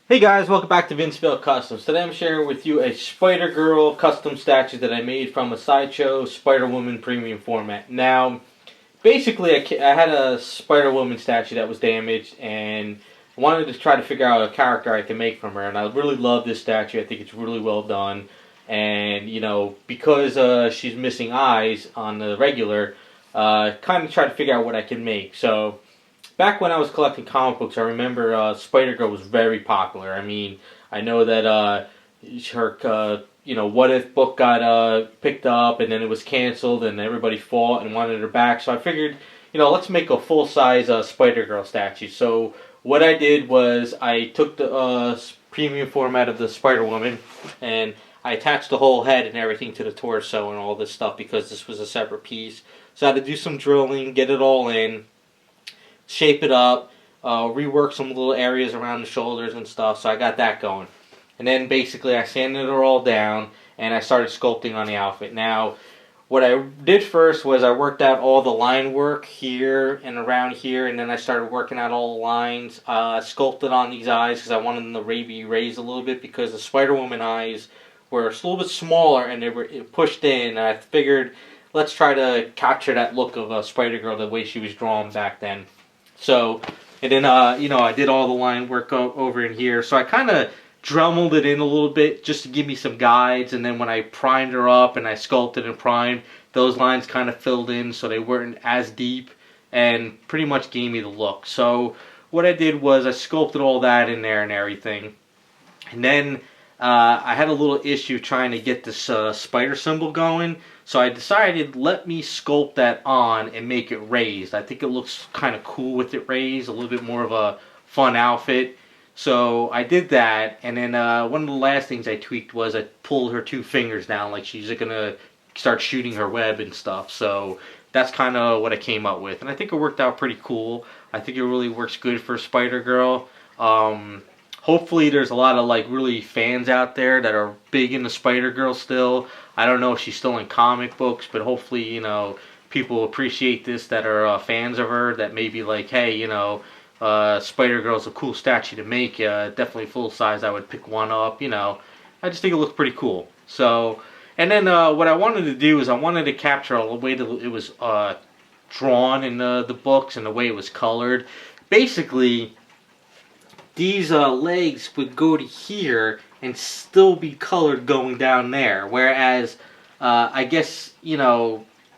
Hey guys, welcome back to Vince-Vell Customs. Today I'm sharing with you a Spider-Girl custom statue that I made from a Sideshow Spider Woman premium format. Now, basically I had a Spider Woman statue that was damaged and I wanted to try to figure out a character I can make from her, and I really love this statue. I think it's really well done, and because she's missing eyes on the regular, kind of try to figure out what I can make. So back when I was collecting comic books, I remember Spider-Girl was very popular. I mean, I know that her, What If book got picked up, and then it was canceled, and everybody fought and wanted her back. So I figured, let's make a full-size Spider-Girl statue. So what I did was I took the premium format of the Spider-Woman, and I attached the whole head and everything to the torso and all this stuff because this was a separate piece. So I had to do some drilling, get it all in, shape it up, rework some little areas around the shoulders and stuff, so I got that going. And then basically I sanded it all down and I started sculpting on the outfit. Now, what I did first was I worked out all the line work here and around here, and then I started working out all the lines. Sculpted on these eyes because I wanted them to be raised a little bit because the Spider-Woman eyes were a little bit smaller and they were pushed in. And I figured, let's try to capture that look of Spider-Girl the way she was drawn back then. So, and then, I did all the line work over in here. So I kind of dremelled it in a little bit just to give me some guides. And then when I primed her up and I sculpted and primed, those lines kind of filled in so they weren't as deep and pretty much gave me the look. So what I did was I sculpted all that in there and everything. And then I had a little issue trying to get this spider symbol going. So I decided, let me sculpt that on and make it raised. I think it looks kind of cool with it raised, a little bit more of a fun outfit. So I did that, and then one of the last things I tweaked was I pulled her two fingers down like she's going to start shooting her web and stuff. So that's kind of what I came up with. And I think it worked out pretty cool. I think it really works good for Spider-Girl. Hopefully there's a lot of really fans out there that are big into Spider-Girl still. I don't know if she's still in comic books, but hopefully, people appreciate this that are fans of her, that may be like, hey, Spider-Girl's a cool statue to make. Definitely full size, I would pick one up, I just think it looks pretty cool. So, and then what I wanted to do is I wanted to capture the way that it was drawn in the books and the way it was colored. Basically, these legs would go to here and still be colored going down there. Whereas, I guess,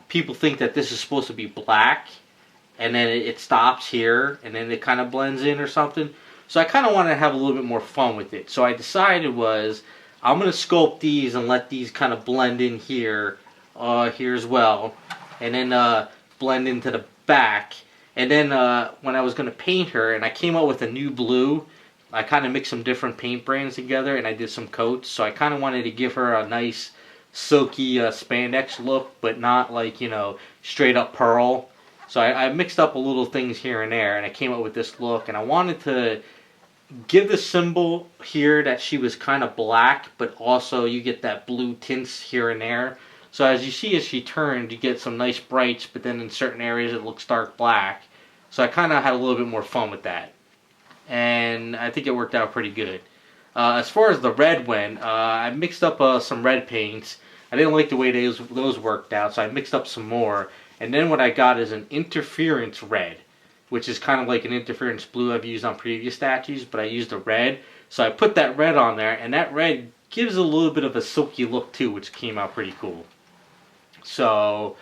people think that this is supposed to be black, and then it stops here, and then it kind of blends in or something. So I kind of wanted to have a little bit more fun with it. So I decided I'm going to sculpt these and let these kind of blend in here, here as well. And then blend into the back. And then when I was going to paint her, and I came up with a new blue, I kind of mixed some different paint brands together, and I did some coats. So I kind of wanted to give her a nice silky spandex look, but not straight up pearl. So I mixed up a little things here and there, and I came up with this look. And I wanted to give the symbol here that she was kind of black, but also you get that blue tints here and there. So as you see, as she turned, you get some nice brights, but then in certain areas it looks dark black. So I kind of had a little bit more fun with that. And I think it worked out pretty good. As far as the red went, I mixed up some red paints. I didn't like the way those worked out, so I mixed up some more. And then what I got is an interference red, which is kind of like an interference blue I've used on previous statues, but I used a red. So I put that red on there, and that red gives a little bit of a silky look too, which came out pretty cool. So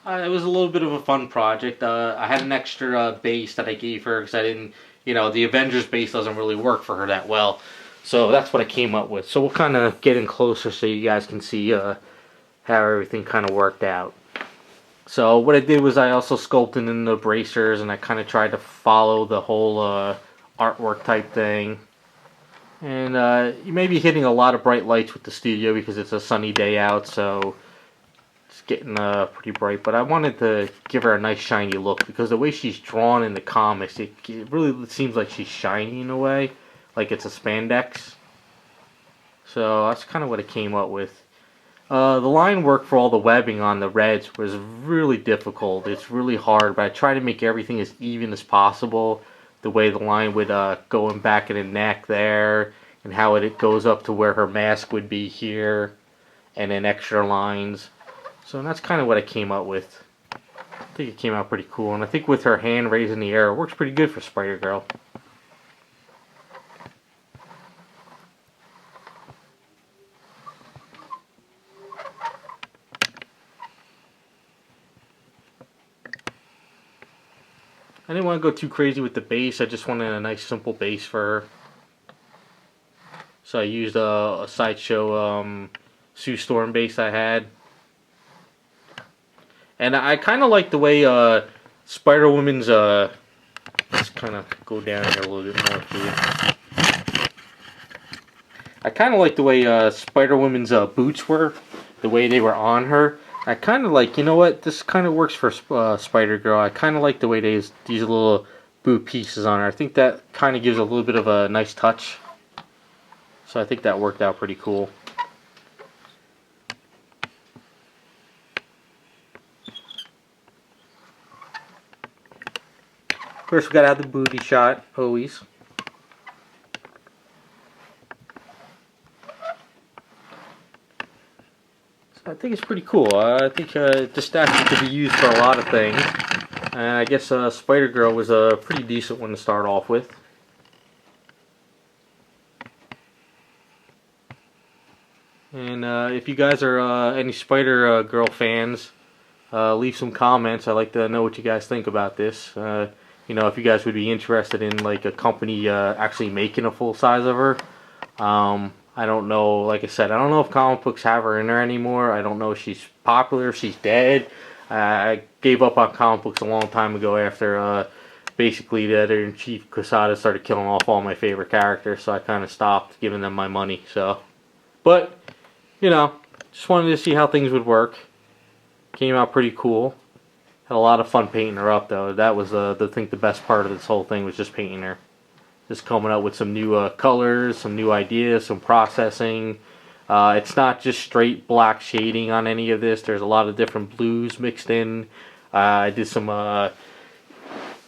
it was a little bit of a fun project. I had an extra base that I gave her because I didn't, the Avengers base doesn't really work for her that well. So that's what I came up with. So we'll kind of get in closer so you guys can see how everything kind of worked out. So what I did was I also sculpted in the bracers, and I kind of tried to follow the whole artwork type thing. And you may be hitting a lot of bright lights with the studio because it's a sunny day out, so it's getting pretty bright. But I wanted to give her a nice shiny look because the way she's drawn in the comics, it really seems like she's shiny in a way, like it's a spandex. So that's kind of what I came up with. The line work for all the webbing on the reds was really difficult. It's really hard, but I try to make everything as even as possible the way the line would go in back of the neck there, and how it goes up to where her mask would be here, and then extra lines. So that's kind of what I came up with. I think it came out pretty cool, and I think with her hand raised in the air, it works pretty good for Spider-Girl. I didn't want to go too crazy with the base. I just wanted a nice simple base for her. So I used a Sideshow Sue Storm base I had. And I kind of like the way Spider Woman's... let's kind of go down here a little bit more for you. I kind of like the way Spider Woman's boots were. The way they were on her. I kind of like, you know what, this kind of works for Spider-Girl. I kind of like the way these little boot pieces on her. I think that kind of gives a little bit of a nice touch. So I think that worked out pretty cool. First we gotta have the booty shot, always. I think it's pretty cool. I think this statue could be used for a lot of things. And I guess Spider-Girl was a pretty decent one to start off with. And if you guys are any Spider-Girl fans, leave some comments. I'd like to know what you guys think about this. You know, if you guys would be interested in like a company actually making a full size of her. I don't know, like I said, I don't know if comic books have her in there anymore. I don't know if she's popular, if she's dead. I gave up on comic books a long time ago after basically the editor-in-chief Quesada started killing off all my favorite characters, so I kind of stopped giving them my money. So, but, you know, just wanted to see how things would work. Came out pretty cool. Had a lot of fun painting her up, though. That was, I think, the best part of this whole thing was just painting her. Just coming up with some new colors, some new ideas, some processing. It's not just straight black shading on any of this. There's a lot of different blues mixed in. I did some,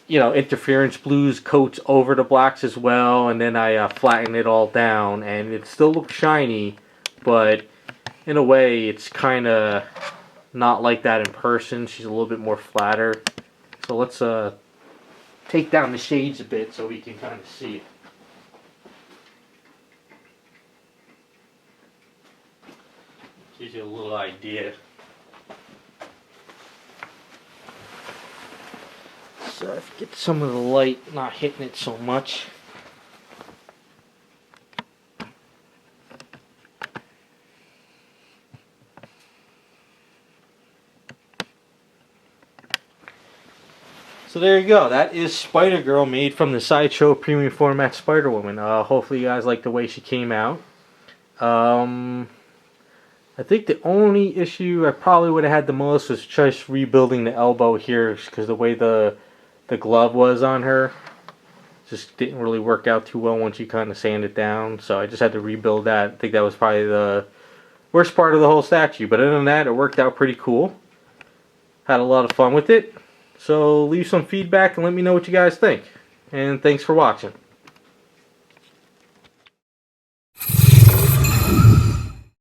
you know, interference blues coats over the blacks as well. And then I flattened it all down. And it still looks shiny. But in a way, it's kind of not like that in person. She's a little bit more flatter. So let's... take down the shades a bit so we can kind of see it. Gives you a little idea. So if you get some of the light not hitting it so much. So there you go. That is Spider-Girl made from the Sideshow Premium Format Spider Woman. Hopefully you guys like the way she came out. I think the only issue I probably would have had the most was just rebuilding the elbow here, because the way the glove was on her just didn't really work out too well once you kind of sand it down. So I just had to rebuild that. I think that was probably the worst part of the whole statue. But other than that, it worked out pretty cool. Had a lot of fun with it. So leave some feedback and let me know what you guys think. And thanks for watching.